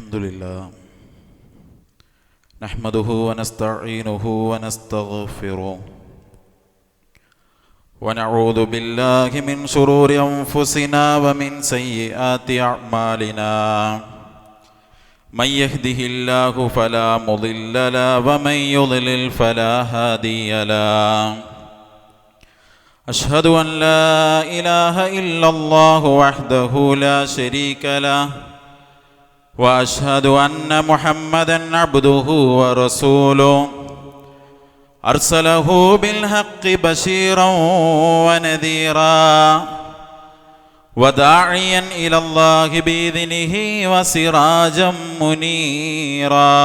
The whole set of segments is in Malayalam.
الحمد لله نحمده ونستعينه ونستغفره ونعوذ بالله من شرور أنفسنا ومن سيئات أعمالنا من يهده الله فلا مضل له ومن يضلل فلا هادي له أشهد أن لا إله إلا الله وحده لا شريك له وأشهد أن محمدًا عبده ورسوله أرسله بالحق بشيرًا ونذيرًا وداعيًا إلى الله بإذنه وسراجًا منيرًا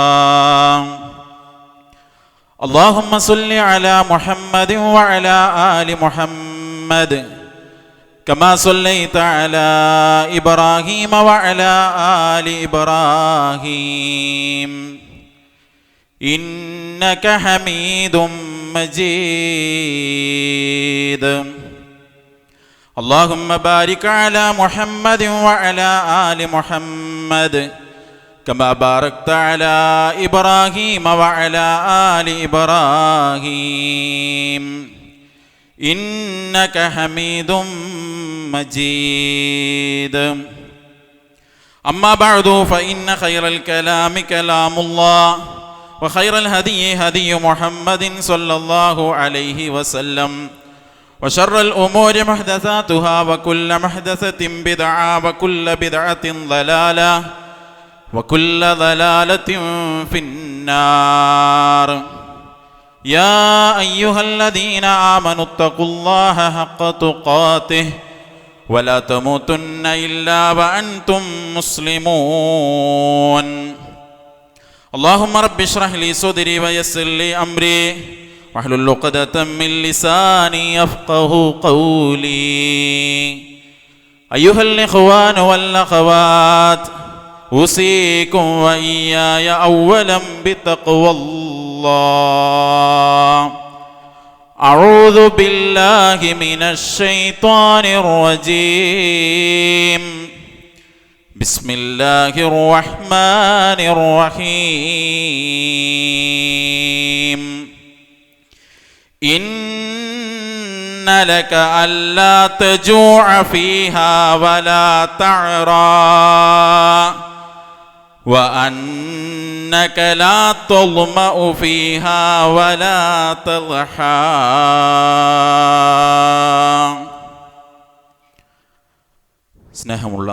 اللهم صل على محمد وعلى آل محمد كما صليت على إبراهيم وعلى آل إبراهيم إنك حميد مجيد اللهم بارك على محمد وعلى آل محمد كما باركت على إبراهيم وعلى آل إبراهيم إنك حميد مجيد أما بعد فإن خير الكلام كلام الله وخير الهدي هدي محمد صلى الله عليه وسلم وشر الأمور محدثاتها وكل محدثة بدعة وكل بدعة ضلالة وكل ضلالة في النار يا أيها الذين آمنوا اتقوا الله حق تقاته ولا تموتن إلا وأنتم مسلمون اللهم رب اشرح لي صدري ويسر لي أمري واحلل عقدة من لساني يفقهوا قولي أيها الإخوان والأخوات أوصيكم وإياي أولا بتقوى الله أعوذ بالله من الشيطان الرجيم بسم الله الرحمن الرحيم إن لك ألا تجوع فيها ولا تعرى وأنك لا تظمأ فيها ولا تضحى സ്നേഹമുള്ള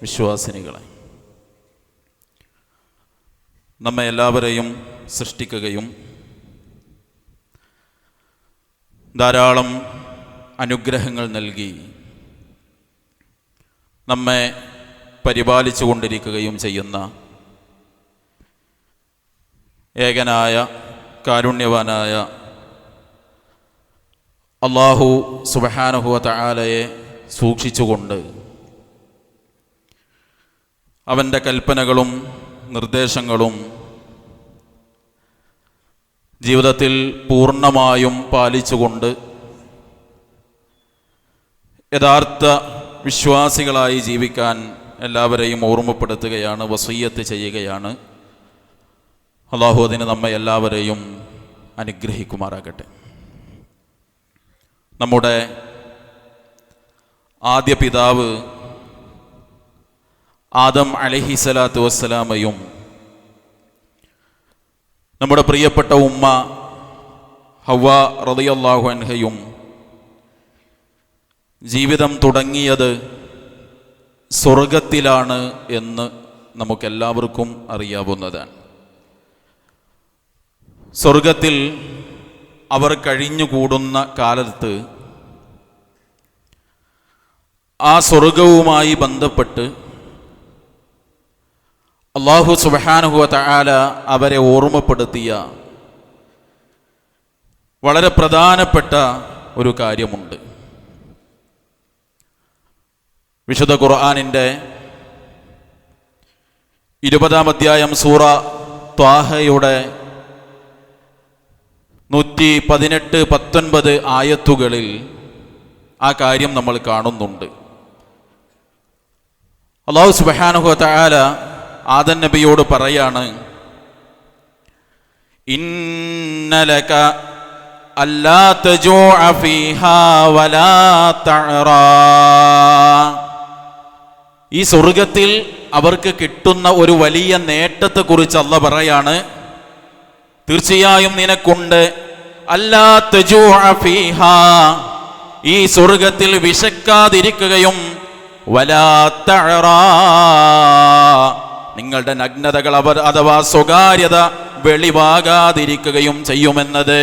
വിശ്വാസിനികളെ, നമ്മെ എല്ലാവരെയും സൃഷ്ടിക്കുകയും ധാരാളം അനുഗ്രഹങ്ങൾ നൽകി നമ്മെ പരിപാലിച്ചു കൊണ്ടിരിക്കുകയും ചെയ്യുന്ന ഏകനായ കാരുണ്യവാനായ അല്ലാഹു സുബ്ഹാനഹു വ തആലയെ സൂക്ഷിച്ചുകൊണ്ട് അവൻ്റെ കൽപ്പനകളും നിർദ്ദേശങ്ങളും ജീവിതത്തിൽ പൂർണ്ണമായും പാലിച്ചുകൊണ്ട് യഥാർത്ഥ വിശ്വാസികളായി ജീവിക്കാൻ എല്ലാവരെയും ഓർമ്മപ്പെടുത്തുകയാണ്, വസിയ്യത്ത് ചെയ്യുകയാണ്. അല്ലാഹു അതിന് നമ്മെ എല്ലാവരെയും അനുഗ്രഹിക്കുമാറാകട്ടെ. നമ്മുടെ ആദ്യ പിതാവ് ആദം അലൈഹിസ്സലാത്തു വസ്സലാമയും നമ്മുടെ പ്രിയപ്പെട്ട ഉമ്മ ഹവ്വ റളിയല്ലാഹു അൻഹയും ജീവിതം തുടങ്ങിയത് സ്വർഗത്തിലാണ് എന്ന് നമുക്കെല്ലാവർക്കും അറിയാവുന്നതാണ്. സ്വർഗത്തിൽ അവർ കഴിഞ്ഞുകൂടുന്ന കാലത്ത് ആ സ്വർഗവുമായി ബന്ധപ്പെട്ട് അല്ലാഹു സുബ്ഹാനഹു വ തആല അവരെ ഓർമ്മപ്പെടുത്തിയ വളരെ പ്രധാനപ്പെട്ട ഒരു കാര്യമുണ്ട്. വിശുദ്ധ ഖുർആനിൻ്റെ 20-ാം അധ്യായം സൂറ ത്വാഹയുടെ 118-19 ആയത്തുകളിൽ ആ കാര്യം നമ്മൾ കാണുന്നുണ്ട്. അല്ലാഹു സുബ്ഹാനഹു വ തആല ആദം നബിയോട് പറയാണ്, ഇന്നലക അല്ലാ തജൂഅ ഫീഹാ വലാ തഅറാ. ഈ സ്വർഗത്തിൽ അവർക്ക് കിട്ടുന്ന ഒരു വലിയ നേട്ടത്തെക്കുറിച്ച് അല്ലാഹ് പറയാണ്, തീർച്ചയായും നിനക്കുണ്ട് അല്ലാ തജൂഅ ഫീഹാ, ഈ സ്വർഗത്തിൽ വിശക്കാതിരിക്കുകയും വലാ തഅറാ, നിങ്ങളുടെ നഗ്നതകൾ അഥവാ സ്വകാര്യത വെളിവാകാതിരിക്കുകയും ചെയ്യുമെന്നത്.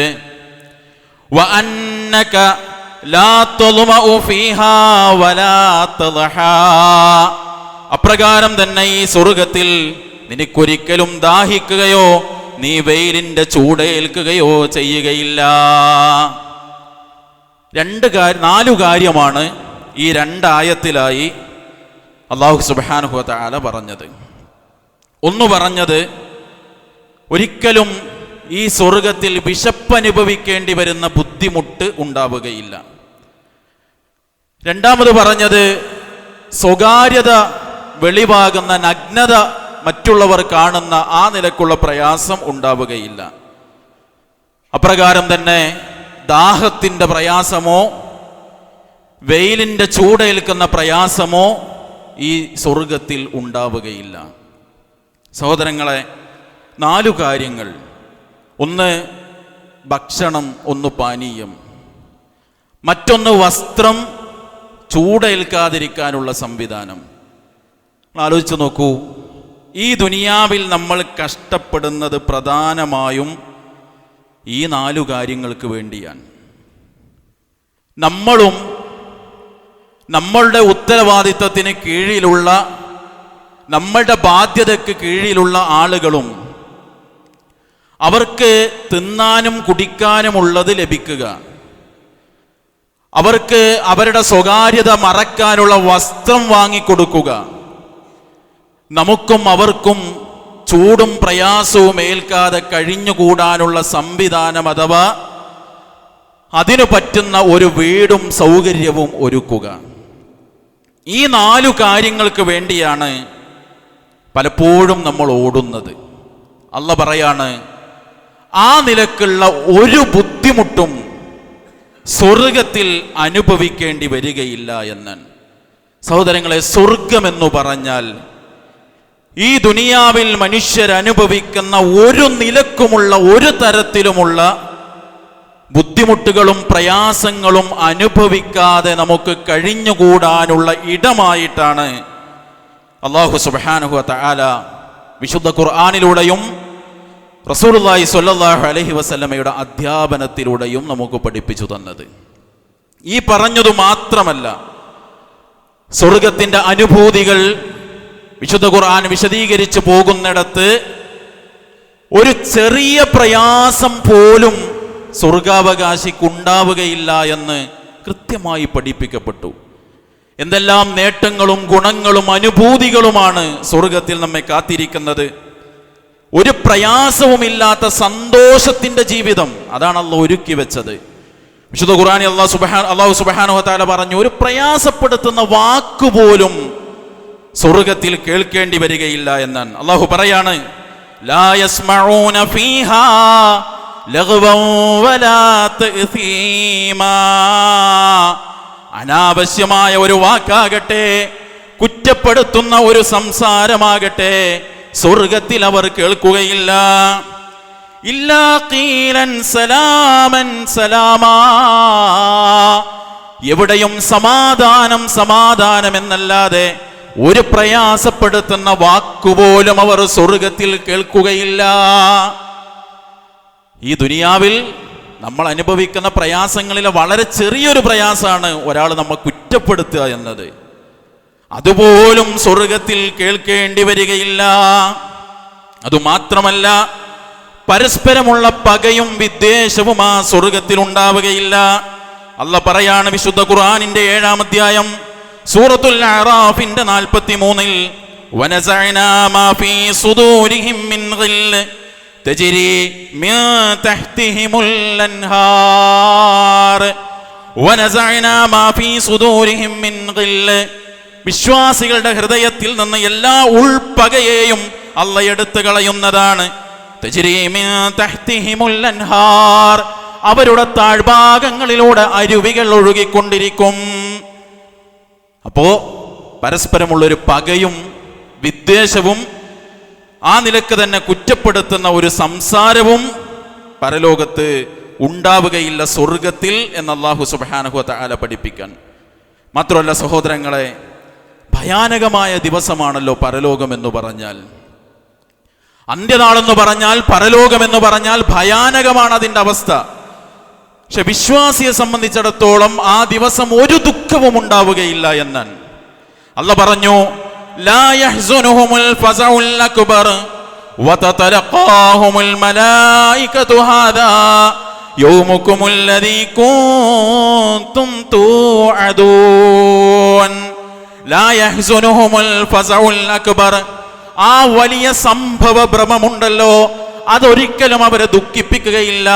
വഅന്നക ലാ തദ്മഉ ഫീഹാ വലാ തദ്ഹാ, അപ്രകാരം തന്നെ ഈ സ്വർഗത്തിൽ നിനക്കൊരിക്കലും ദാഹിക്കുകയോ നീ വെയിലിന്റെ ചൂടേൽക്കുകയോ ചെയ്യുകയില്ല. 4 കാര്യമാണ് ഈ 2 ആയത്തിലായി അല്ലാഹു സുബ്ഹാനഹു വ തആല പറഞ്ഞത്. ഒന്ന് പറഞ്ഞത്, ഒരിക്കലും ഈ സ്വർഗത്തിൽ വിശപ്പനുഭവിക്കേണ്ടി വരുന്ന ബുദ്ധിമുട്ട് ഉണ്ടാവുകയില്ല. രണ്ടാമത് പറഞ്ഞത്, സ്വകാര്യത വെളിവാകുന്ന നഗ്നത മറ്റുള്ളവർ കാണുന്ന ആ നിലക്കുള്ള പ്രയാസം ഉണ്ടാവുകയില്ല. അപ്രകാരം തന്നെ ദാഹത്തിൻ്റെ പ്രയാസമോ വെയിലിൻ്റെ ചൂടേൽക്കുന്ന പ്രയാസമോ ഈ സ്വർഗത്തിൽ ഉണ്ടാവുകയില്ല. സഹോദരങ്ങളെ, 4 കാര്യങ്ങൾ. ഒന്ന് ഭക്ഷണം, ഒന്ന് പാനീയം, മറ്റൊന്ന് വസ്ത്രം, ചൂടേൽക്കാതിരിക്കാനുള്ള സംവിധാനം. ആലോചിച്ച് നോക്കൂ, ഈ ദുനിയാവിൽ നമ്മൾ കഷ്ടപ്പെടുന്നത് പ്രധാനമായും ഈ 4 കാര്യങ്ങൾക്ക് വേണ്ടിയാണ്. നമ്മളും നമ്മളുടെ ഉത്തരവാദിത്വത്തിന് കീഴിലുള്ള, നമ്മളുടെ ബാധ്യതയ്ക്ക് കീഴിലുള്ള ആളുകളും അവർക്ക് തിന്നാനും കുടിക്കാനുമുള്ളത് ലഭിക്കുക, അവർക്ക് അവരുടെ സ്വകാര്യത മറക്കാനുള്ള വസ്ത്രം വാങ്ങിക്കൊടുക്കുക, നമുക്കും അവർക്കും ചൂടും പ്രയാസവും ഏൽക്കാതെ കഴിഞ്ഞുകൂടാനുള്ള സംവിധാനം അഥവാ അതിനു പറ്റുന്ന ഒരു വീടും സൗകര്യവും ഒരുക്കുക. ഈ 4 കാര്യങ്ങൾക്ക് വേണ്ടിയാണ് പലപ്പോഴും നമ്മൾ ഓടുന്നത്. അല്ലാഹ് പറയാണ്, ആ നിലക്കുള്ള ഒരു ബുദ്ധിമുട്ടും സ്വർഗത്തിൽ അനുഭവിക്കേണ്ടി വരികയില്ല എന്ന്. സഹോദരങ്ങളെ, സ്വർഗമെന്നു പറഞ്ഞാൽ ഈ ദുനിയാവിൽ മനുഷ്യരനുഭവിക്കുന്ന ഒരു നിലക്കുമുള്ള ഒരു തരത്തിലുമുള്ള ബുദ്ധിമുട്ടുകളും പ്രയാസങ്ങളും അനുഭവിക്കാതെ നമുക്ക് കഴിഞ്ഞുകൂടാനുള്ള ഇടമായിട്ടാണ് അല്ലാഹു സുബ്ഹാനഹു വ തആല വിശുദ്ധ ഖുർആനിലൂടെയും റസൂലുള്ളാഹി സ്വല്ലല്ലാഹു അലൈഹി വസല്ലമയുടെ അധ്യാപനത്തിലൂടെയും നമുക്ക് പഠിപ്പിച്ചു തന്നത്. ഈ പറഞ്ഞതു മാത്രമല്ല, സ്വർഗത്തിൻ്റെ അനുഭൂതികൾ വിശുദ്ധ ഖുർആൻ വിശദീകരിച്ചു പോകുന്നിടത്ത് ഒരു ചെറിയ പ്രയാസം പോലും സ്വർഗാവകാശിക്കുണ്ടാവുകയില്ല എന്ന് കൃത്യമായി പഠിപ്പിക്കപ്പെട്ടു. എന്തെല്ലാം നേട്ടങ്ങളും ഗുണങ്ങളും അനുഭൂതികളുമാണ് സ്വർഗത്തിൽ നമ്മെ കാത്തിരിക്കുന്നത്. ഒരു പ്രയാസവുമില്ലാത്ത സന്തോഷത്തിന്റെ ജീവിതം, അതാണ് അല്ലാഹ് ഒരുക്കി വെച്ചത്. വിശുദ്ധ ഖുർആനിൽ അല്ലാഹു സുബ്ഹാനഹു വ തആല പറഞ്ഞു, ഒരു പ്രയാസപ്പെടുത്തുന്ന വാക്കുപോലും സ്വർഗത്തിൽ കേൾക്കേണ്ടി വരികയില്ല എന്നാണ്. അല്ലാഹു പറയാണ്, ലാ യസ്മഊന ഫീഹാ ലഗ്വൻ വലാ തഅ്സീമാ, അനാവശ്യമായ ഒരു വാക്കാകട്ടെ, കുറ്റപ്പെടുത്തുന്ന ഒരു സംസാരമാകട്ടെ സ്വർഗത്തിൽ അവർ കേൾക്കുകയില്ല. ഇല്ലാ ഖീലൻ സലാമൻ സലാമാ, എവിടെയും സമാധാനം സമാധാനം എന്നല്ലാതെ ഒരു പ്രയാസപ്പെടുത്തുന്ന വാക്കുപോലും അവർ സ്വർഗത്തിൽ കേൾക്കുകയില്ല. ഈ ദുനിയാവിൽ നമ്മൾ അനുഭവിക്കുന്ന പ്രയാസങ്ങളിൽ വളരെ ചെറിയൊരു പ്രയാസമാണ് ഒരാൾ നമ്മെ കുറ്റപ്പെടുത്തുക എന്നത്. അതുപോലും സ്വർഗത്തിൽ കേൾക്കേണ്ടി വരികയില്ല. അതുമാത്രമല്ല, പരസ്പരമുള്ള പകയും വിദ്വേഷവും ആ സ്വർഗത്തിൽ ഉണ്ടാവുകയില്ല. അല്ലാഹ് പറയാണ് വിശുദ്ധ ഖുർആനിന്റെ 7-ാം അധ്യായം സൂറത്തുൽ അറാഫിന്റെ 43-ൽ, വനസഅനാ മാ ഫീ സുദൂരിഹിം മിൻ ഗില്ല് തജ്രി മിൻ തഹ്തിഹിമുൽ അൻഹാർ, വനസഅനാ മാ ഫീ സുദൂരിഹിം മിൻ ഗില്ല്. വിശ്വാസികളുടെ ഹൃദയത്തിൽ നിന്ന് എല്ലാ ഉൾപ്പകയെയും അള്ളാഹ് എടുത്തു കളയുന്നതാണ്. തജ്രീ മിൻ തഹ്തിഹിമുൽ അൻഹാർ, അവരുടെ താഴ്ഭാഗങ്ങളിലൂടെ അരുവികൾ ഒഴുകിക്കൊണ്ടിരിക്കും. അപ്പോ പരസ്പരമുള്ളൊരു പകയും വിദ്വേഷവും ആ നിലക്ക് തന്നെ കുറ്റപ്പെടുത്തുന്ന ഒരു സംസാരവും പരലോകത്ത് ഉണ്ടാവുകയില്ല സ്വർഗത്തിൽ എന്ന് അല്ലാഹു സുബ്ഹാനഹു വ തആല പഠിപ്പിക്കാൻ. മാത്രമല്ല സഹോദരങ്ങളെ, ഭയാനകമായ ദിവസമാണല്ലോ പരലോകം എന്ന് പറഞ്ഞാൽ. അന്ത്യനാളെന്ന് പറഞ്ഞാൽ, പരലോകമെന്ന് പറഞ്ഞാൽ ഭയാനകമാണ് അതിൻ്റെ അവസ്ഥ. പക്ഷെ വിശ്വാസിയെ സംബന്ധിച്ചിടത്തോളം ആ ദിവസം ഒരു ദുഃഖവും ഉണ്ടാവുകയില്ല എന്നാണ് അല്ലാഹ് പറഞ്ഞു. ലാ യഹ്സുനുഹുമുൽ ഫസഉൽ അക്ബർ വതതലഖാഹുമുൽ മലായികതു ഹാദാ യൗമുകുമുൽ ലദീ കുൻതും തുഅദൂൻ. ലാ യഹ്സുനുഹുമുൽ ഫസഉൽ അക്ബർ, ആ വലിയ സംഭവ ഭ്രമമുണ്ടല്ലോ, അതൊരിക്കലും അവരെ ദുഃഖിപ്പിക്കുകയില്ല.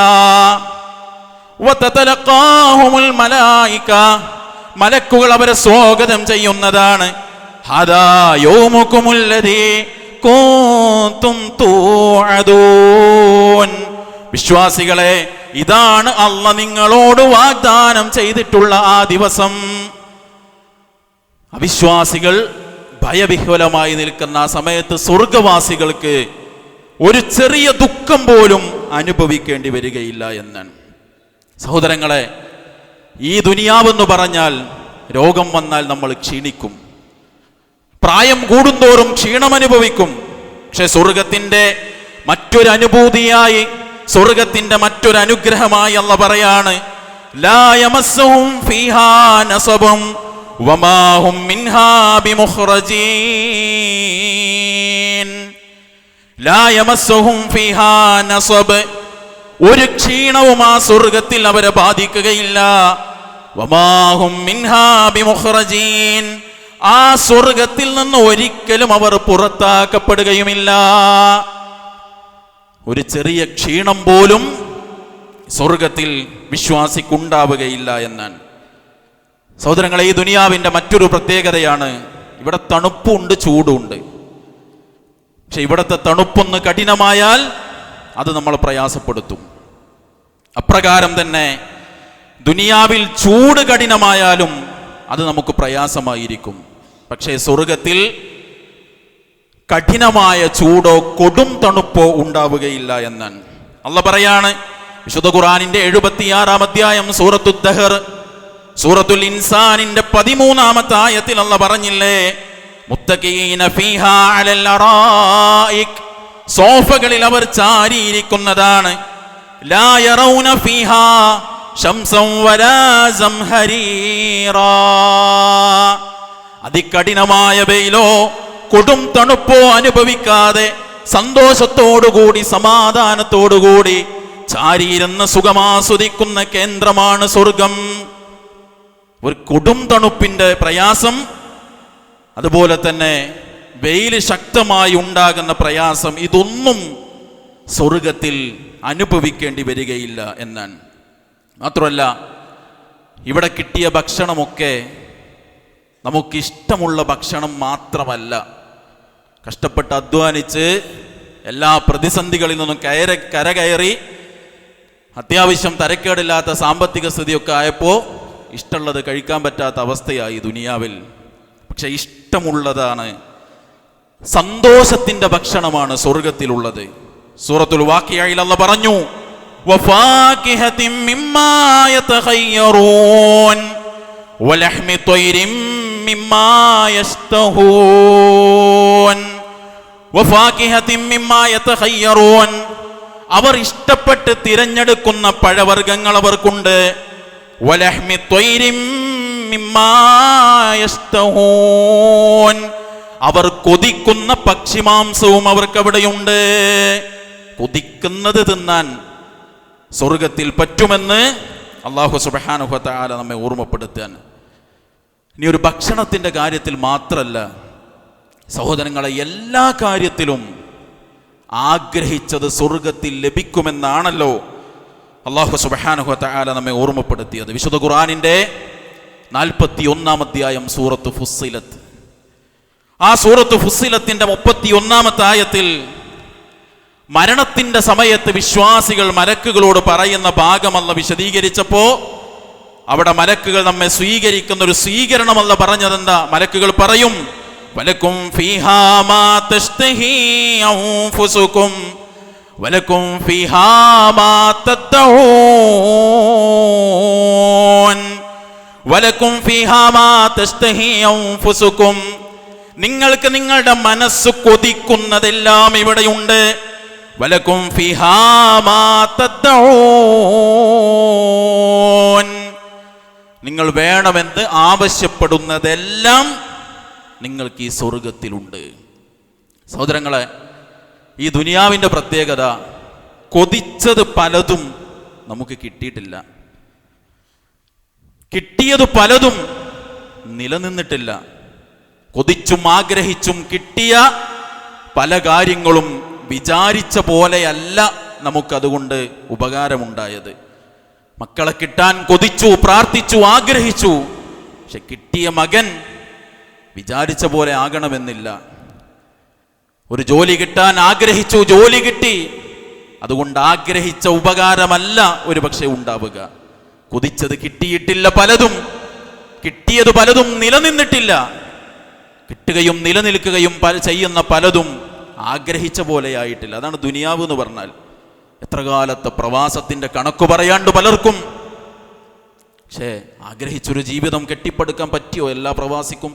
വതതലഖാഹുമുൽ മലായിക, മലക്കുകൾ അവരെ സ്വാഗതം ചെയ്യുന്നതാണ്. ഹദാ യൗമുകുമുൽ ലദീ കുൻതും തുഅദൂൻ. വിശ്വാസികളെ, ഇതാണ് അല്ലാഹ് നിങ്ങളോട് വാഗ്ദാനം ചെയ്തിട്ടുള്ള ആ ദിവസം. അവിശ്വാസികൾ ഭയവിഹ്വലമായി നിൽക്കുന്ന ആ സമയത്ത് സ്വർഗവാസികൾക്ക് ഒരു ചെറിയ ദുഃഖം പോലും അനുഭവിക്കേണ്ടി വരികയില്ല എന്നാണ്. സഹോദരങ്ങളെ, ഈ ദുനിയാവെന്ന് പറഞ്ഞാൽ രോഗം വന്നാൽ നമ്മൾ ക്ഷീണിക്കും, പ്രായം കൂടുന്തോറും ക്ഷീണമനുഭവിക്കും. പക്ഷെ സ്വർഗത്തിന്റെ മറ്റൊരു അനുഭൂതിയായി, സ്വർഗത്തിന്റെ മറ്റൊരു അനുഗ്രഹമായി അല്ലാഹ് പറയാണ്, ലാ യമസ്സുഹും ഫീഹാ നസബും വമാ ഹും മിൻഹാ ബിമുഖ്റജീൻ. ലാ യമസ്സുഹും ഫീഹാ നസബ്, ഒരു ക്ഷീണവും ആ സ്വർഗത്തിൽ അവരെ ബാധിക്കുകയില്ല. വമാ ഹും മിൻഹാ ബിമുഖ്റജീൻ, ആ സ്വർഗത്തിൽ നിന്ന് ഒരിക്കലും അവർ പുറത്താക്കപ്പെടുകയുമില്ല. ഒരു ചെറിയ ക്ഷീണം പോലും സ്വർഗത്തിൽ വിശ്വാസിക്കുണ്ടാവുകയില്ല എന്നാണ്. സഹോദരങ്ങളെ, ഈ ദുനിയാവിൻ്റെ മറ്റൊരു പ്രത്യേകതയാണ്, ഇവിടെ തണുപ്പുണ്ട്, ചൂടുണ്ട്. പക്ഷെ ഇവിടുത്തെ തണുപ്പൊന്ന് കഠിനമായാൽ അത് നമ്മൾ പ്രയാസപ്പെടുത്തും. അപ്രകാരം തന്നെ ദുനിയാവിൽ ചൂട് കഠിനമായാലും അത് നമുക്ക് പ്രയാസമായിരിക്കും. പക്ഷേ സ്വർഗത്തിൽ കഠിനമായ ചൂടോ കൊടും തണുപ്പോ ഉണ്ടാവുകയില്ല എന്നാണ് അല്ലാഹ് പറയാണ്. വിശുദ്ധ ഖുർആനിന്റെ 76-ാം അധ്യായം സൂറത്തുൽ ദഹർ, സൂറത്തുൽ ഇൻസാനിന്റെ 13-ാമത്തെ ആയത്തിൽ അല്ലാഹ് പറഞ്ഞില്ലേ, മുത്തഖീന ഫീഹാ അലൽ അറായിക്, സോഫകളിൽ അവർ ചാരിയിരിക്കുന്നതാണ്. ലാ യറൗന ഫീഹാ ശംസൻ വലാ സംഹരീറാ, അതികഠിനമായ വെയിലോ കൊടും തണുപ്പോ അനുഭവിക്കാതെ സന്തോഷത്തോടുകൂടി സമാധാനത്തോടുകൂടി ചാരിയിരുന്ന് സുഖമാസ്വദിക്കുന്ന കേന്ദ്രമാണ് സ്വർഗം. ഒരു കൊടും തണുപ്പിന്റെ പ്രയാസം, അതുപോലെ തന്നെ വെയിൽ ശക്തമായി ഉണ്ടാകുന്ന പ്രയാസം, ഇതൊന്നും സ്വർഗത്തിൽ അനുഭവിക്കേണ്ടി വരികയില്ല എന്നാണ്. മാത്രമല്ല, ഇവിടെ കിട്ടിയ ഭക്ഷണമൊക്കെ നമുക്കിഷ്ടമുള്ള ഭക്ഷണം മാത്രമല്ല. കഷ്ടപ്പെട്ട് അധ്വാനിച്ച് എല്ലാ പ്രതിസന്ധികളിൽ നിന്നും കരകയറി അത്യാവശ്യം തരക്കേടില്ലാത്ത സാമ്പത്തിക സ്ഥിതിയൊക്കെ ആയപ്പോൾ ഇഷ്ടമുള്ളത് കഴിക്കാൻ പറ്റാത്ത അവസ്ഥയായി ദുനിയാവിൽ. പക്ഷെ ഇഷ്ടമുള്ളതാണ്, സന്തോഷത്തിന്റെ ഭക്ഷണമാണ് സ്വർഗത്തിലുള്ളത്. സൂറത്തുൽ വാഖിയയിൽ അല്ലാഹ് പറഞ്ഞു, വഫാകിഹതിൻ മിമ്മാ യതഖയ്യറൂൻ വലഹ്മി ത്വയ്രിൻ മിമ്മാ യസ്തഹൂൻ. വഫാകിഹതിൻ മിമ്മാ യതഖയ്യറൂൻ, അവർ ഇഷ്ടപ്പെട്ട് തിരഞ്ഞെടുക്കുന്ന പഴവർഗ്ഗങ്ങൾ അവർക്കുണ്ട്. വലഹ്മി ത്വയ്രിൻ മിമ്മാ യസ്തഹൂൻ, അവർ കൊതിക്കുന്ന പക്ഷിമാംസവും അവർക്കവിടെയുണ്ട്. കൊതിക്കുന്നത് തിന്നാൻ സ്വർഗത്തിൽ പറ്റുമെന്ന് അല്ലാഹു സുബ്ഹാനഹു വ തആല നമ്മെ ഓർമ്മപ്പെടുത്താൻ. ഇനി ഒരു ഭക്ഷണത്തിൻ്റെ കാര്യത്തിൽ മാത്രമല്ല സഹോദരങ്ങളെ, എല്ലാ കാര്യത്തിലും ആഗ്രഹിച്ചത് സ്വർഗത്തിൽ ലഭിക്കുമെന്നാണല്ലോ അല്ലാഹു സുബ്ഹാനഹു വ തആല നമ്മെ ഓർമ്മപ്പെടുത്തിയത്. വിശുദ്ധ ഖുർആനിൻ്റെ 41-ാം അധ്യായം സൂറത്ത് ഫുസ്സിലത്ത്, ആ സൂറത്ത് ഫുസ്സിലത്തിന്റെ 31-ാമത്തെ ആയത്തിൽ മരണത്തിന്റെ സമയത്ത് വിശ്വാസികൾ മലക്കുകളോട് പറയുന്ന ഭാഗം അല്ലാഹു വിശദീകരിച്ചപ്പോ അവിടെ മലക്കുകൾ നമ്മെ സ്വീകരിക്കുന്ന ഒരു സ്വീകരണമല്ല പറഞ്ഞതെന്താ? മലക്കുകൾ പറയും, വലക്കും ഫീഹാ മാ തശ്തഹി അൻഫുസുകും വലക്കും ഫീഹാ മാ തദ്ഊൻ വലക്കും ഫീഹാ മാ തശ്തഹി അൻഫുസുകും. നിങ്ങൾക്ക് നിങ്ങളുടെ മനസ്സ് കൊതിക്കുന്നതെല്ലാം ഇവിടെയുണ്ട്. വലക്കും ഫീഹാ മാ തദ്ഊൻ, നിങ്ങൾ വേണമെന്ന് ആവശ്യപ്പെടുന്നതെല്ലാം നിങ്ങൾക്ക് ഈ സ്വർഗത്തിലുണ്ട്. സഹോദരങ്ങളെ, ഈ ദുനിയാവിൻ്റെ പ്രത്യേകത, കൊതിച്ചത് പലതും നമുക്ക് കിട്ടിയിട്ടില്ല, കിട്ടിയത് പലതും നിലനിന്നിട്ടില്ല. കൊതിച്ചും ആഗ്രഹിച്ചും കിട്ടിയ പല കാര്യങ്ങളും വിചാരിച്ച പോലെയല്ല നമുക്കതുകൊണ്ട് ഉപകാരമുണ്ടായത്. മക്കളെ കിട്ടാൻ കൊതിച്ചു, പ്രാർത്ഥിച്ചു, ആഗ്രഹിച്ചു. പക്ഷെ കിട്ടിയ മകൻ വിചാരിച്ച പോലെ ആകണമെന്നില്ല. ഒരു ജോലി കിട്ടാൻ ആഗ്രഹിച്ചു, ജോലി കിട്ടി. അതുകൊണ്ട് ആഗ്രഹിച്ച ഉപകാരമല്ല ഒരു പക്ഷേ ഉണ്ടാവുക. കൊതിച്ചത് കിട്ടിയിട്ടില്ല പലതും, കിട്ടിയത് പലതും നിലനിന്നിട്ടില്ല. കിട്ടുകയും നിലനിൽക്കുകയും ചെയ്യുന്ന പലതും ആഗ്രഹിച്ച പോലെയായിട്ടില്ല. അതാണ് ദുനിയാവ് എന്ന് പറഞ്ഞാൽ. എത്ര കാലത്തെ പ്രവാസത്തിന്റെ കണക്ക് പറയാണ്ട് പലർക്കും. പക്ഷേ ആഗ്രഹിച്ചൊരു ജീവിതം കെട്ടിപ്പടുക്കാൻ പറ്റിയോ എല്ലാ പ്രവാസിക്കും?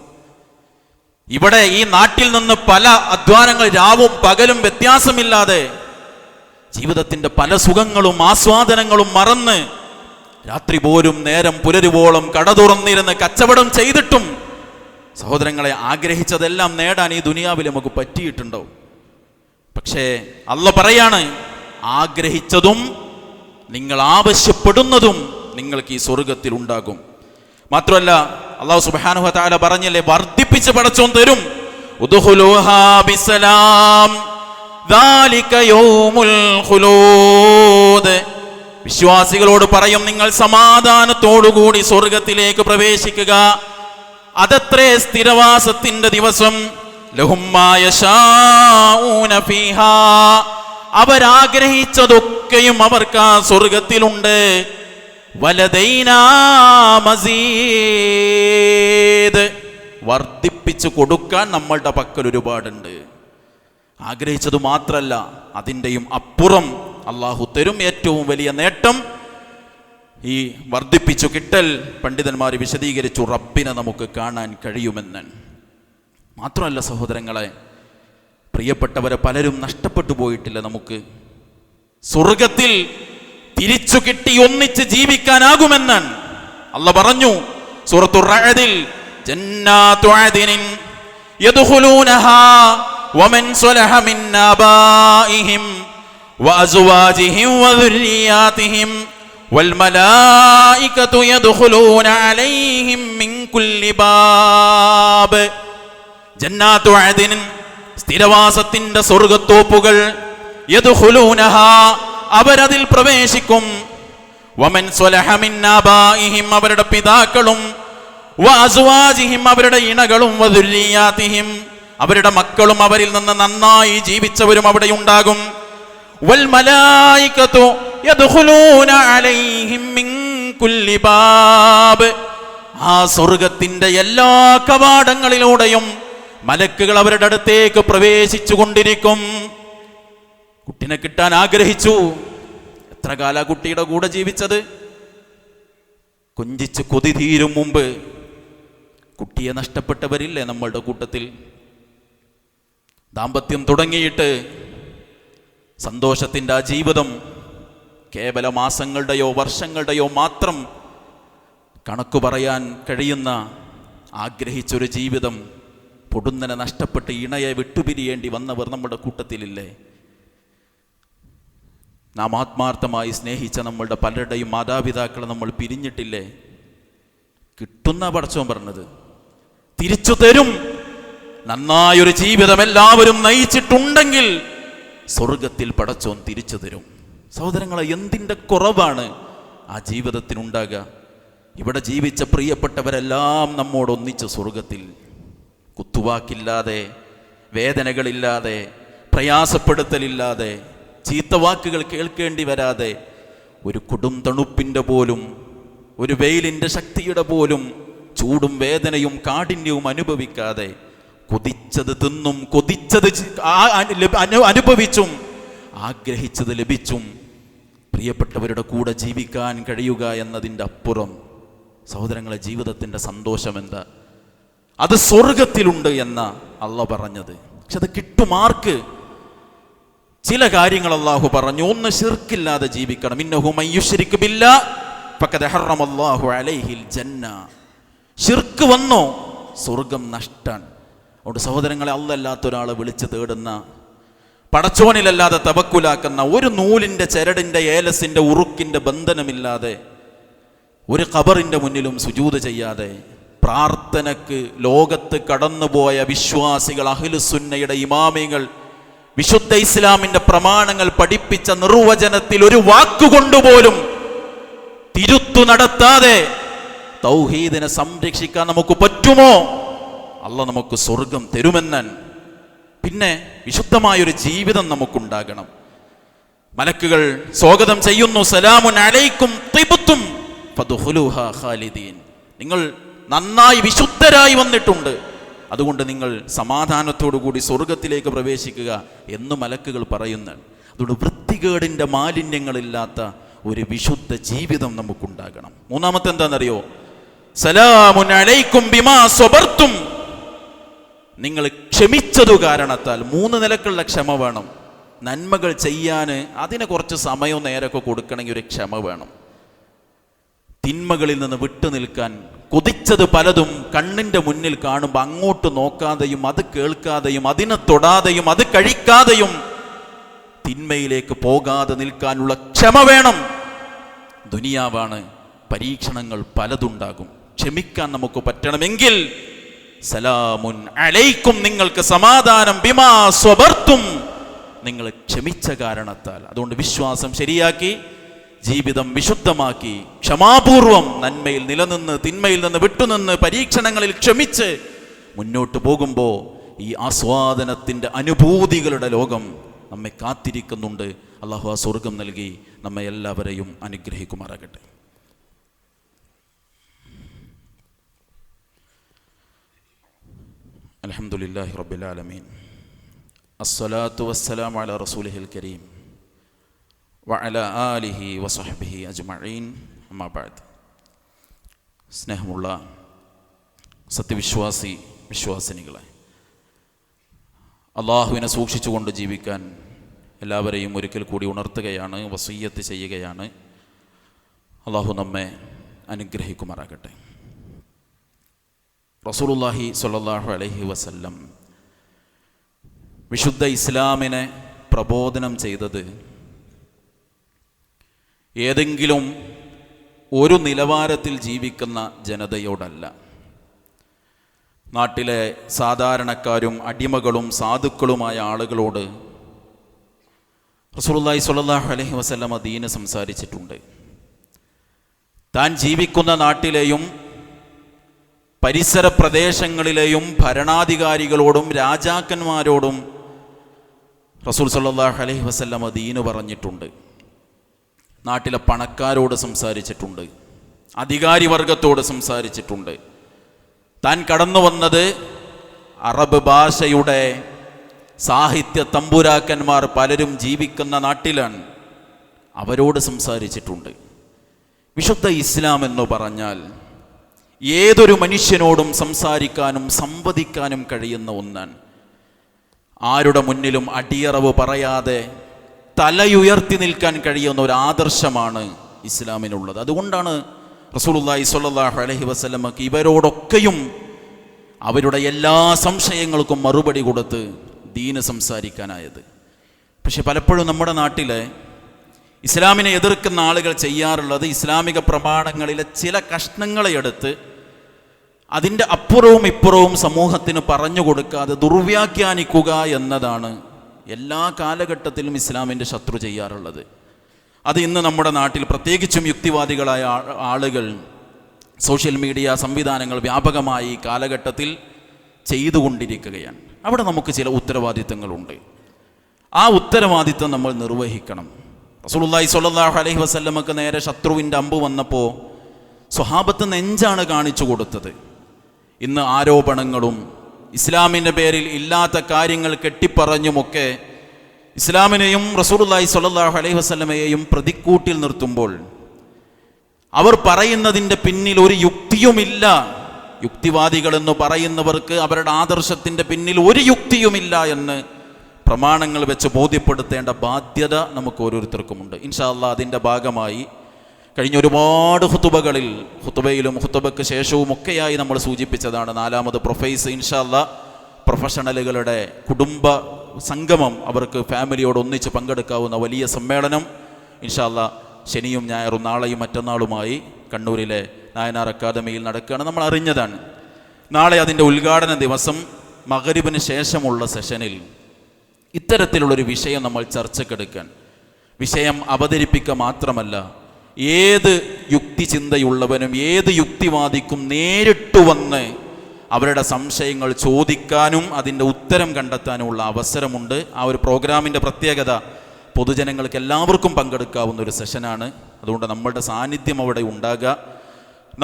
ഇവിടെ ഈ നാട്ടിൽ നിന്ന് പല അധ്വാനങ്ങൾ, രാവും പകലും വ്യത്യാസമില്ലാതെ ജീവിതത്തിന്റെ പല സുഖങ്ങളും ആസ്വാദനങ്ങളും മറന്ന് രാത്രി പോലും നേരം പുലരുവോളം കട തുറന്നിരുന്ന് കച്ചവടം ചെയ്തിട്ടും സഹോദരങ്ങളെ, ആഗ്രഹിച്ചതെല്ലാം നേടാൻ ഈ ദുനിയാവിൽ നമുക്ക് പറ്റിയിട്ടുണ്ടോ? പക്ഷേ അല്ലാഹു പറയാണ്, ആഗ്രഹിച്ചതും നിങ്ങൾ ആവശ്യപ്പെടുന്നതും നിങ്ങൾക്ക് ഈ സ്വർഗത്തിൽ ഉണ്ടാകും. മാത്രമല്ല അല്ലാഹു സുബ്ഹാനഹു വ തആല പറഞ്ഞില്ലേ, വർദ്ധിപ്പിച്ച് പടച്ചോൻ തരും. ഉദ്ഖുലൂഹാ ബിസലാം ദാലിക യൗമുൽ ഖുലൂദ്. വിശ്വാസികളോട് പറയും, നിങ്ങൾ സമാധാനത്തോടുകൂടി സ്വർഗത്തിലേക്ക് പ്രവേശിക്കുക. അതത്രേ സ്ഥിരവാസത്തിന്റെ ദിവസം. ലഹും മാ യശാഊന ഫീഹാ, അവരാഗ്രഹിച്ചതൊക്കെയും അവർക്ക് ആ സ്വർഗത്തിലുണ്ട്. വലദൈനാ മസീദ്, വർദ്ധിപ്പിച്ചു കൊടുക്കാൻ നമ്മളുടെ പക്കൽ ഒരുപാടുണ്ട്. ആഗ്രഹിച്ചത് മാത്രമല്ല, അതിൻ്റെയും അപ്പുറം അള്ളാഹു തരും. ഏറ്റവും വലിയ നേട്ടം ഈ വർദ്ധിപ്പിച്ചു കിട്ടൽ. പണ്ഡിതന്മാർ വിശദീകരിച്ചു, റബ്ബിനെ നമുക്ക് കാണാൻ കഴിയുമെന്ന്. മാത്രമല്ല സഹോദരങ്ങളെ, പ്രിയപ്പെട്ടവരെ പലരും നഷ്ടപ്പെട്ടു പോയിട്ടില്ല. നമുക്ക് സ്വർഗത്തിൽ തിരിച്ചു കിട്ടി ഒന്നിച്ച് ജീവിക്കാനാകുമെന്നാണ് അല്ലാഹു പറഞ്ഞു സൂറത്തുർ റഅദിൽ, ജന്നാതു അദ്നിൻ യദ്ഖുലൂനഹാ വമൻ സ്വലഹ മിൻ ആബാഇഹിം വഅസ്വാജിഹിം വദുർരിയാതിഹിം വൽമലായികതു യദ്ഖുലൂന അലൈഹിം മിൻ കുല്ലി ബാബ്. ജന്നാതു അദ്നിൻ, സ്ഥിരവാസത്തിന്റെ സ്വർഗ്ഗത്തോപ്പുകൾ. യദ്ഖുലൂനഹാ, അവരതിൽ പ്രവേശിക്കും. വമൻ സ്വലഹ മിൻ ആബാഇഹിം, അവരുടെ പിതാക്കളും. വഅസ്വാജിഹിം, അവരുടെ ഇണകളും. വദുർരിയാതിഹിം, അവരുടെ മക്കളും. അവരിൽ നിന്ന് നന്നായി ജീവിച്ചവരും അവിടെ ഉണ്ടാകും. വൽമലായികതു യദ്ഖുലൂന അലൈഹിം മിൻ കുല്ലി ബാബ്. ആ സ്വർഗ്ഗത്തിന്റെ എല്ലാ കവാടങ്ങളിലൂടെയും മലക്കുകൾ അവരുടെ അടുത്തേക്ക് പ്രവേശിച്ചു കൊണ്ടിരിക്കും. കുട്ടിനെ കിട്ടാൻ ആഗ്രഹിച്ചു. എത്ര കാല കുട്ടിയുടെ കൂടെ ജീവിച്ചത്? കൊഞ്ചിച്ച് കൊതി തീരും മുമ്പ് കുട്ടിയെ നഷ്ടപ്പെട്ടവരില്ലേ നമ്മളുടെ കൂട്ടത്തിൽ? ദാമ്പത്യം തുടങ്ങിയിട്ട് സന്തോഷത്തിൻ്റെ ആ ജീവിതം കേവല മാസങ്ങളുടെയോ വർഷങ്ങളുടെയോ മാത്രം കണക്ക് പറയാൻ കഴിയുന്ന ആഗ്രഹിച്ചൊരു ജീവിതം പൊടുന്നനെ നഷ്ടപ്പെട്ട് ഇണയെ വിട്ടുപിരിയേണ്ടി വന്നവർ നമ്മുടെ കൂട്ടത്തിലില്ലേ? നാം ആത്മാർത്ഥമായി സ്നേഹിച്ച നമ്മളുടെ പലരുടെയും മാതാപിതാക്കളെ നമ്മൾ പിരിഞ്ഞിട്ടില്ലേ? കിട്ടുന്ന പടച്ചോൻ പറഞ്ഞത് തിരിച്ചു തരും. നന്നായൊരു ജീവിതം എല്ലാവരും നയിച്ചിട്ടുണ്ടെങ്കിൽ സ്വർഗത്തിൽ പടച്ചോൻ തിരിച്ചു തരും. സഹോദരങ്ങളെ, എന്തിൻ്റെ കുറവാണ് ആ ജീവിതത്തിനുണ്ടാകുക? ഇവിടെ ജീവിച്ച പ്രിയപ്പെട്ടവരെല്ലാം നമ്മോടൊന്നിച്ച് സ്വർഗത്തിൽ. കുത്തുവാക്കില്ലാതെ, വേദനകളില്ലാതെ, പ്രയാസപ്പെടുത്തലില്ലാതെ, ചീത്തവാക്കുകൾ കേൾക്കേണ്ടി വരാതെ, ഒരു കൊടും തണുപ്പിൻ്റെ പോലും, ഒരു വെയിലിൻ്റെ ശക്തിയുടെ പോലും ചൂടും വേദനയും കാഠിന്യവും അനുഭവിക്കാതെ കൊതിച്ചത് തിന്നും കൊതിച്ചത് അനുഭവിച്ചും ആഗ്രഹിച്ചത് ലഭിച്ചും പ്രിയപ്പെട്ടവരുടെ കൂടെ ജീവിക്കാൻ കഴിയുക എന്നതിൻ്റെ അപ്പുറം സഹോദരങ്ങളെ ജീവിതത്തിൻ്റെ സന്തോഷം എന്താ? അത് സ്വർഗത്തിലുണ്ട് എന്ന അള്ളാഹ് പറഞ്ഞത്. പക്ഷെ അത് കിട്ടുമാർക്ക്? ചില കാര്യങ്ങൾ അള്ളാഹു പറഞ്ഞു. ഒന്ന്, ശിർക്കില്ലാതെ ജീവിക്കണം. ഇന്നഹു മൻ യുശ്രിക് ബില്ലാഹ് ഫഖദ് ഹറമല്ലാഹു അലൈഹിൽ ജന്ന. ശിർക്ക് വന്നോ സ്വർഗം നഷ്ടാണ്. അതുകൊണ്ട് സഹോദരങ്ങളെ, അല്ലാത്ത ഒരാളെ വിളിച്ച് തേടുന്ന, പടച്ചോനിലല്ലാതെ തവക്കുലാക്കുന്ന, ഒരു നൂലിൻ്റെ ചരടിൻ്റെ ഏലസിൻ്റെ ഉറുക്കിൻ്റെ ബന്ധനമില്ലാതെ, ഒരു ഖബറിൻ്റെ മുന്നിലും സുജൂദ് ചെയ്യാതെ പ്രാർത്ഥനക്ക് ലോകത്ത് കടന്നുപോയ വിശ്വാസികൾ, അഹ്ലുസുന്നയുടെ ഇമാമികൾ, വിശുദ്ധ ഇസ്ലാമിൻ്റെ പ്രമാണങ്ങൾ പഠിപ്പിച്ച നിർവചനത്തിൽ ഒരു വാക്കുകൊണ്ടുപോലും തിരുത്തു നടത്താതെ തൗഹീദിനെ സംരക്ഷിക്കാൻ നമുക്ക് പറ്റുമോ? അള്ളാഹ് നമുക്ക് സ്വർഗം തരുമെന്നൻ. പിന്നെ വിശുദ്ധമായൊരു ജീവിതം നമുക്കുണ്ടാകണം. മലക്കുകൾ സ്വാഗതം ചെയ്യുന്നു, സലാമുൻ അലൈക്കും തിബ്തും ഫദ്ഖുലൂഹാ ഖാലിദീൻ. നിങ്ങൾ നന്നായി വിശുദ്ധരായി വന്നിട്ടുണ്ട്, അതുകൊണ്ട് നിങ്ങൾ സമാധാനത്തോടു കൂടി സ്വർഗത്തിലേക്ക് പ്രവേശിക്കുക എന്ന് മലക്കുകൾ പറയുന്നത്. അതുകൊണ്ട് വൃത്തികേടിൻ്റെ മാലിന്യങ്ങളില്ലാത്ത ഒരു വിശുദ്ധ ജീവിതം നമുക്കുണ്ടാകണം. മൂന്നാമത്തെ എന്താണെന്നറിയോ? സലാമുൻ അലൈക്കും ബിമാ സ്വബർത്തും. നിങ്ങൾ ക്ഷമിച്ചതു കാരണത്താൽ. 3 നിലക്കുള്ള ക്ഷമ വേണം. നന്മകൾ ചെയ്യാൻ അതിന് കുറച്ച് സമയവും നേരമൊക്കെ കൊടുക്കണമെങ്കിൽ ഒരു ക്ഷമ വേണം. തിന്മകളിൽ നിന്ന് വിട്ടു നിൽക്കാൻ, കൊതിച്ചത് പലതും കണ്ണിൻ്റെ മുന്നിൽ കാണുമ്പോൾ അങ്ങോട്ട് നോക്കാതെയും അത് കേൾക്കാതെയും അതിനെ തൊടാതെയും അത് കഴിക്കാതെയും തിന്മയിലേക്ക് പോകാതെ നിൽക്കാനുള്ള ക്ഷമ വേണം. ദുനിയാവാണ്, പരീക്ഷണങ്ങൾ പലതുണ്ടാകും. ക്ഷമിക്കാൻ നമുക്ക് പറ്റണമെങ്കിൽ സലാമുൻ അലൈക്കും, നിങ്ങൾക്ക് സമാധാനം, ബിമാ സ്വബർത്തും, നിങ്ങൾ ക്ഷമിച്ച കാരണത്താൽ. അതുകൊണ്ട് വിശ്വാസം ശരിയാക്കി, ജീവിതം വിശുദ്ധമാക്കി, ക്ഷമാപൂർവം നന്മയിൽ നിലനിന്ന് തിന്മയിൽ നിന്ന് വിട്ടുനിന്ന് പരീക്ഷണങ്ങളിൽ ക്ഷമിച്ച് മുന്നോട്ട് പോകുമ്പോൾ ഈ ആസ്വാദനത്തിൻ്റെ അനുഭൂതികളുടെ ലോകം നമ്മെ കാത്തിരിക്കുന്നുണ്ട്. അള്ളാഹു ആ സ്വർഗം നൽകി നമ്മെ എല്ലാവരെയും അനുഗ്രഹിക്കുമാറാകട്ടെ. അൽഹംദുലില്ലാഹി റബ്ബിൽ ആലമീൻ. അസ്സലാത്തു വസ്സലാമു അലാ റസൂലിഹിൽ കരീം വഅലാ ആലിഹി വസഹ്ബിഹി അജ്മഈൻ. അമ്മാ ബഅദ്. സ്നേഹമുള്ള വിശ്വാസിനികളെ, അള്ളാഹുവിനെ സൂക്ഷിച്ചുകൊണ്ട് ജീവിക്കാൻ എല്ലാവരെയും ഒരിക്കൽ കൂടി ഉണർത്തുകയാണ്, വസിയ്യത്ത് ചെയ്യുകയാണ്. അള്ളാഹു നമ്മെ അനുഗ്രഹിക്കുമാറാകട്ടെ. റസൂലുള്ളാഹി സ്വല്ലല്ലാഹു അലൈഹി വസല്ലം വിശുദ്ധ ഇസ്ലാമിനെ പ്രബോധനം ചെയ്തത് ഏതെങ്കിലും ഒരു നിലവാരത്തിൽ ജീവിക്കുന്ന ജനതയോടല്ല. നാട്ടിലെ സാധാരണക്കാരും അടിമകളും സാധുക്കളുമായ ആളുകളോട് റസൂലുള്ളാഹി സ്വല്ലല്ലാഹു അലൈഹി വസല്ലം ദീന് സംസാരിച്ചിട്ടുണ്ട്. താൻ ജീവിക്കുന്ന നാട്ടിലെയും പരിസര പ്രദേശങ്ങളിലെയും ഭരണാധികാരികളോടും രാജാക്കന്മാരോടും റസൂൽ സ്വല്ലല്ലാഹു അലൈഹി വസല്ലം ദീന് പറഞ്ഞിട്ടുണ്ട്. നാട്ടിലെ പണക്കാരോട് സംസാരിച്ചിട്ടുണ്ട്, അധികാരിവർഗത്തോട് സംസാരിച്ചിട്ടുണ്ട്. താൻ കടന്നു വന്നത് അറബ് ഭാഷയുടെ സാഹിത്യ തമ്പുരാക്കന്മാർ പലരും ജീവിക്കുന്ന നാട്ടിലാണ്. അവരോട് സംസാരിച്ചിട്ടുണ്ട്. വിശുദ്ധ ഇസ്ലാം എന്ന് പറഞ്ഞാൽ ഏതൊരു മനുഷ്യനോടും സംസാരിക്കാനും സംവദിക്കാനും കഴിയുന്ന ഒന്നാണ്. ആരുടെ മുന്നിലും അടിയറവ് പറയാതെ തലയുയർത്തി നിൽക്കാൻ കഴിയുന്ന ഒരു ആദർശമാണ് ഇസ്ലാമിനുള്ളത്. അതുകൊണ്ടാണ് റസൂലുള്ളാഹി സ്വല്ലല്ലാഹു അലൈഹി വസല്ലമക്ക് ഇവരോടൊക്കെയും അവരുടെ എല്ലാ സംശയങ്ങൾക്കും മറുപടി കൊടുത്ത് ദീന് സംസാരിക്കാനായത്. പക്ഷെ പലപ്പോഴും നമ്മുടെ നാട്ടിലെ ഇസ്ലാമിനെ എതിർക്കുന്ന ആളുകൾ ചെയ്യാറുള്ളത് ഇസ്ലാമിക പ്രമാണങ്ങളിലെ ചില കഷ്ണങ്ങളെ എടുത്ത് അതിൻ്റെ അപ്പുറവും ഇപ്പുറവും സമൂഹത്തിന് പറഞ്ഞു കൊടുക്കാതെ ദുർവ്യാഖ്യാനിക്കുക എന്നതാണ് എല്ലാ കാലഘട്ടത്തിലും ഇസ്ലാമിൻ്റെ ശത്രു ചെയ്യാറുള്ളത്. അത് ഇന്ന് നമ്മുടെ നാട്ടിൽ പ്രത്യേകിച്ചും യുക്തിവാദികളായ ആളുകൾ, സോഷ്യൽ മീഡിയ സംവിധാനങ്ങൾ വ്യാപകമായി ഈ കാലഘട്ടത്തിൽ ചെയ്തുകൊണ്ടിരിക്കുകയാണ്. അവിടെ നമുക്ക് ചില ഉത്തരവാദിത്തങ്ങളുണ്ട്. ആ ഉത്തരവാദിത്തം നമ്മൾ നിർവഹിക്കണം. റസൂലുള്ളാഹി സ്വല്ലല്ലാഹു അലൈഹി വസല്ലമക്ക് നേരെ ശത്രുവിൻ്റെ അമ്പ് വന്നപ്പോൾ സ്വഹാബത്ത് നെഞ്ചാണ് കാണിച്ചു കൊടുത്തത്. ഇന്ന് ആരോപണങ്ങളും ഇസ്ലാമിൻ്റെ പേരിൽ ഇല്ലാത്ത കാര്യങ്ങൾ കെട്ടിപ്പറഞ്ഞുമൊക്കെ ഇസ്ലാമിനെയും റസൂലുള്ളാഹി സ്വല്ലല്ലാഹു അലൈഹി വസല്ലമയെയും പ്രതിക്കൂട്ടിൽ നിർത്തുമ്പോൾ അവർ പറയുന്നതിൻ്റെ പിന്നിൽ ഒരു യുക്തിയുമില്ല. യുക്തിവാദികളെന്ന് പറയുന്നവർക്ക് അവരുടെ ആദർശത്തിൻ്റെ പിന്നിൽ ഒരു യുക്തിയുമില്ല എന്ന് പ്രമാണങ്ങൾ വെച്ച് ബോധ്യപ്പെടുത്തേണ്ട ബാധ്യത നമുക്ക് ഓരോരുത്തർക്കുമുണ്ട്. ഇൻഷാ അല്ലാഹ് അതിൻ്റെ ഭാഗമായി കഴിഞ്ഞ ഒരുപാട് ഖുതുബകളിൽ, ഖുതുബയിലും ഖുതുബയ്ക്ക് ശേഷവുമൊക്കെയായി നമ്മൾ സൂചിപ്പിച്ചതാണ് 4ാമത് പ്രൊഫൈസ്. ഇൻഷാ അല്ലാഹ് പ്രൊഫഷണലുകളുടെ കുടുംബ സംഗമം, അവർക്ക് ഫാമിലിയോട് ഒന്നിച്ച് പങ്കെടുക്കാവുന്ന വലിയ സമ്മേളനം ഇൻഷാ അല്ലാഹ് ശനിയും ഞായറും നാളെയും മറ്റന്നാളുമായി കണ്ണൂരിലെ നായനാർ അക്കാദമിയിൽ നടക്കുകയാണ്. നമ്മൾ അറിഞ്ഞതാണ്. നാളെ അതിൻ്റെ ഉദ്ഘാടന ദിവസം മഗ്‌രിബിന് ശേഷമുള്ള സെഷനിൽ ഇത്തരത്തിലുള്ളൊരു വിഷയം നമ്മൾ ചർച്ചക്കെടുക്കാൻ, വിഷയം അവതരിപ്പിക്കുക മാത്രമല്ല, ഏത് യുക്തിചിന്തയുള്ളവനും ഏത് യുക്തിവാദിക്കും നേരിട്ട് വന്ന് അവരുടെ സംശയങ്ങൾ ചോദിക്കാനും അതിൻ്റെ ഉത്തരം കണ്ടെത്താനുമുള്ള അവസരമുണ്ട്. ആ ഒരു പ്രോഗ്രാമിൻ്റെ പ്രത്യേകത പൊതുജനങ്ങൾക്ക് എല്ലാവർക്കും പങ്കെടുക്കാവുന്ന ഒരു സെഷനാണ്. അതുകൊണ്ട് നമ്മളുടെ സാന്നിധ്യം അവിടെ ഉണ്ടാകുക.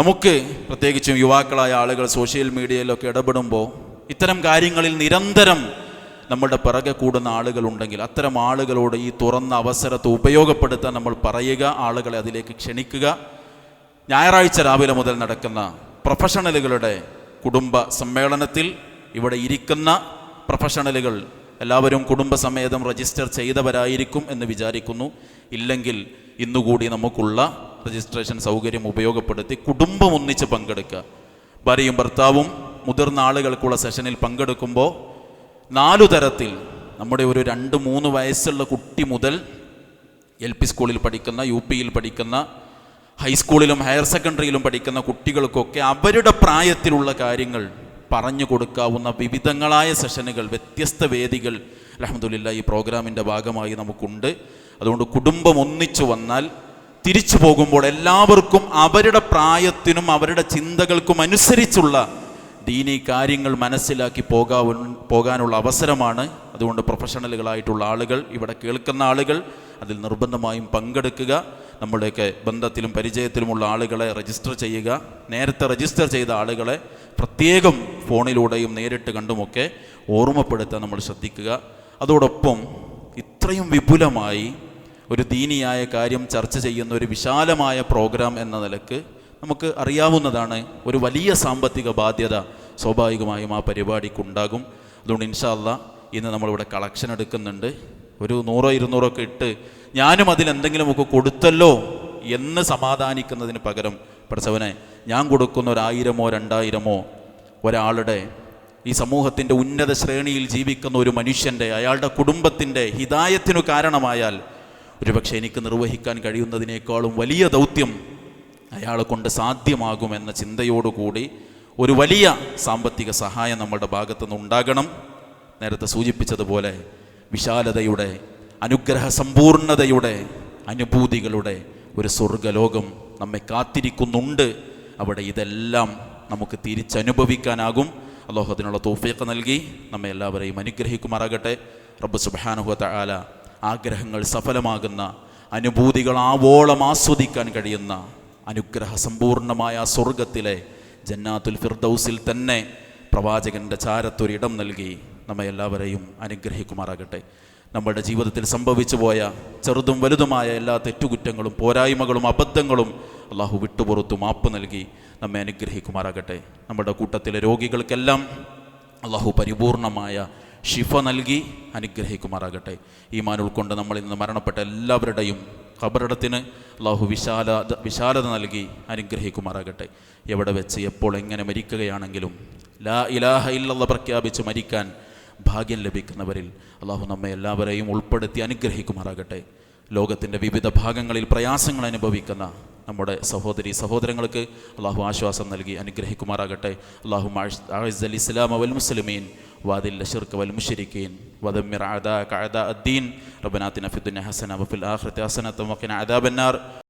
നമുക്ക് പ്രത്യേകിച്ചും യുവാക്കളായ ആളുകൾ സോഷ്യൽ മീഡിയയിലൊക്കെ ഇടപെടുമ്പോൾ ഇത്തരം കാര്യങ്ങളിൽ നിരന്തരം നമ്മുടെ പിറകെ കൂടുന്ന ആളുകളുണ്ടെങ്കിൽ അത്തരം ആളുകളോട് ഈ തുറന്ന അവസരത്തെ ഉപയോഗപ്പെടുത്താൻ നമ്മൾ പറയുക, ആളുകളെ അതിലേക്ക് ക്ഷണിക്കുക. ഞായറാഴ്ച രാവിലെ മുതൽ നടക്കുന്ന പ്രൊഫഷണലുകളുടെ കുടുംബ സമ്മേളനത്തിൽ ഇവിടെ ഇരിക്കുന്ന പ്രൊഫഷണലുകൾ എല്ലാവരും കുടുംബസമേതം രജിസ്റ്റർ ചെയ്തവരായിരിക്കും എന്ന് വിചാരിക്കുന്നു. ഇല്ലെങ്കിൽ ഇന്നുകൂടി നമുക്കുള്ള രജിസ്ട്രേഷൻ സൗകര്യം ഉപയോഗപ്പെടുത്തി കുടുംബം ഒന്നിച്ച് പങ്കെടുക്കുക. ഭാര്യയും ഭർത്താവും മുതിർന്ന ആളുകൾക്കുള്ള സെഷനിൽ പങ്കെടുക്കുമ്പോൾ 4 തരത്തിൽ നമ്മുടെ ഒരു 2-3 വയസ്സുള്ള കുട്ടി മുതൽ LP സ്കൂളിൽ പഠിക്കുന്ന, UPയിൽ പഠിക്കുന്ന, ഹൈസ്കൂളിലും ഹയർ സെക്കൻഡറിയിലും പഠിക്കുന്ന കുട്ടികൾക്കൊക്കെ അവരുടെ പ്രായത്തിലുള്ള കാര്യങ്ങൾ പറഞ്ഞു കൊടുക്കാവുന്ന വിവിധങ്ങളായ സെഷനുകൾ, വ്യത്യസ്ത വേദികൾ അൽഹംദുലില്ലാഹ് ഈ പ്രോഗ്രാമിൻ്റെ ഭാഗമായി നമുക്കുണ്ട്. അതുകൊണ്ട് കുടുംബം ഒന്നിച്ചു വന്നാൽ തിരിച്ചു പോകുമ്പോൾ എല്ലാവർക്കും അവരുടെ പ്രായത്തിനും അവരുടെ ചിന്തകൾക്കും അനുസരിച്ചുള്ള ദീനീ കാര്യങ്ങൾ മനസ്സിലാക്കി പോകാനുള്ള അവസരമാണ്. അതുകൊണ്ട് പ്രൊഫഷണലുകളായിട്ടുള്ള ആളുകൾ, ഇവിടെ കേൾക്കുന്ന ആളുകൾ അതിൽ നിർബന്ധമായും പങ്കെടുക്കുക. നമ്മുടെയൊക്കെ ബന്ധത്തിലും പരിചയത്തിലുമുള്ള ആളുകളെ രജിസ്റ്റർ ചെയ്യുക. നേരത്തെ രജിസ്റ്റർ ചെയ്ത ആളുകളെ പ്രത്യേകം ഫോണിലൂടെയും നേരിട്ട് കണ്ടുമൊക്കെ ഓർമ്മപ്പെടുത്താൻ നമ്മൾ ശ്രദ്ധിക്കുക. അതോടൊപ്പം ഇത്രയും വിപുലമായി ഒരു ദീനിയായ കാര്യം ചർച്ച ചെയ്യുന്ന ഒരു വിശാലമായ പ്രോഗ്രാം എന്ന നിലക്ക് നമുക്ക് അറിയാവുന്നതാണ്, ഒരു വലിയ സാമ്പത്തിക ബാധ്യത സ്വാഭാവികമായും ആ പരിപാടിക്കുണ്ടാകും. അതുകൊണ്ട് ഇൻഷാ അല്ലാഹ് ഇന്ന് നമ്മളിവിടെ കളക്ഷൻ എടുക്കുന്നുണ്ട്. ഒരു 100-200 ഒക്കെ ഇട്ട് ഞാനും അതിലെന്തെങ്കിലുമൊക്കെ കൊടുത്തല്ലോ എന്ന് സമാധാനിക്കുന്നതിന് പകരം, പഠിച്ചവനെ ഞാൻ കൊടുക്കുന്ന 1000-ഓ 2000-ഓ ഒരാളുടെ, ഈ സമൂഹത്തിൻ്റെ ഉന്നത ശ്രേണിയിൽ ജീവിക്കുന്ന ഒരു മനുഷ്യൻ്റെ, അയാളുടെ കുടുംബത്തിൻ്റെ ഹിദായത്തിനു കാരണമായാൽ ഒരുപക്ഷെ എനിക്ക് നിർവഹിക്കാൻ കഴിയുന്നതിനേക്കാളും വലിയ ദൗത്യം അയാളെ കൊണ്ട് സാധ്യമാകുമെന്ന ചിന്തയോടുകൂടി ഒരു വലിയ സാമ്പത്തിക സഹായം നമ്മുടെ ഭാഗത്തുനിന്ന് ഉണ്ടാകണം. നേരത്തെ സൂചിപ്പിച്ചതുപോലെ വിശാലതയുടെ, അനുഗ്രഹ സമ്പൂർണതയുടെ, അനുഭൂതികളുടെ ഒരു സ്വർഗലോകം നമ്മെ കാത്തിരിക്കുന്നുണ്ട്. അവിടെ ഇതെല്ലാം നമുക്ക് തിരിച്ചനുഭവിക്കാനാകും. അല്ലാഹു അതിനുള്ള തൗഫീഖ് നൽകി നമ്മെ എല്ലാവരെയും അനുഗ്രഹിക്കുമാറാകട്ടെ. റബ്ബ് സുബ്ഹാനഹു വ തആല ആഗ്രഹങ്ങൾ സഫലമാകുന്ന, അനുഭൂതികൾ ആവോളം ആസ്വദിക്കാൻ കഴിയുന്ന അനുഗ്രഹ സമ്പൂർണമായ സ്വർഗത്തിലെ ജന്നാത്തുൽ ഫിർദൗസിൽ തന്നെ പ്രവാചകൻ്റെ ചാരത്തൊരിടം നൽകി നമ്മെ എല്ലാവരെയും അനുഗ്രഹിക്കുമാറാകട്ടെ. നമ്മുടെ ജീവിതത്തിൽ സംഭവിച്ചു പോയ ചെറുതും വലുതുമായ എല്ലാ തെറ്റുകുറ്റങ്ങളും പോരായ്മകളും അബദ്ധങ്ങളും അള്ളാഹു വിട്ടുപുറത്തു മാപ്പ് നൽകി നമ്മെ അനുഗ്രഹിക്കുമാറാകട്ടെ. നമ്മുടെ കൂട്ടത്തിലെ രോഗികൾക്കെല്ലാം അള്ളാഹു പരിപൂർണമായ ഷിഫ നൽകി അനുഗ്രഹിക്കുമാറാകട്ടെ. ഈമാൻ ഉൾക്കൊണ്ട് നമ്മൾ ഇന്ന് മരണപ്പെട്ട എല്ലാവരുടെയും ഖബറിടത്തിന് അള്ളാഹു വിശാലത നൽകി അനുഗ്രഹിക്കുമാറാകട്ടെ. എവിടെ വെച്ച് എപ്പോൾ എങ്ങനെ മരിക്കുകയാണെങ്കിലും ലാ ഇലാഹ ഇല്ലല്ലാഹ് പ്രഖ്യാപിച്ച് മരിക്കാൻ ഭാഗ്യം ലഭിക്കുന്നവരിൽ അള്ളാഹു നമ്മെ എല്ലാവരെയും ഉൾപ്പെടുത്തി അനുഗ്രഹിക്കുമാറാകട്ടെ. ലോകത്തിൻ്റെ വിവിധ ഭാഗങ്ങളിൽ പ്രയാസങ്ങൾ അനുഭവിക്കുന്ന നമ്മുടെ സഹോദരി സഹോദരങ്ങൾക്ക് അള്ളാഹു ആശ്വാസം നൽകി അനുഗ്രഹിക്കുമാറാകട്ടെ. അള്ളാഹു അഅ്സൽ ഇസ്ലാമ വൽ മുസ്ലിമീൻ വാദിൽ ശിർക്ക് വൽ മുശ്രിക്കീൻ വദമ്മിർ അഅദാഅക അഅദാഅദ്ദീൻ റബ്ബനാ ആതിനാ ഫിദ്ദുനിയ ഹസന വഫിൽ ആഖിറതി ഹസനത വഖിനാ അദാബന്നാർ.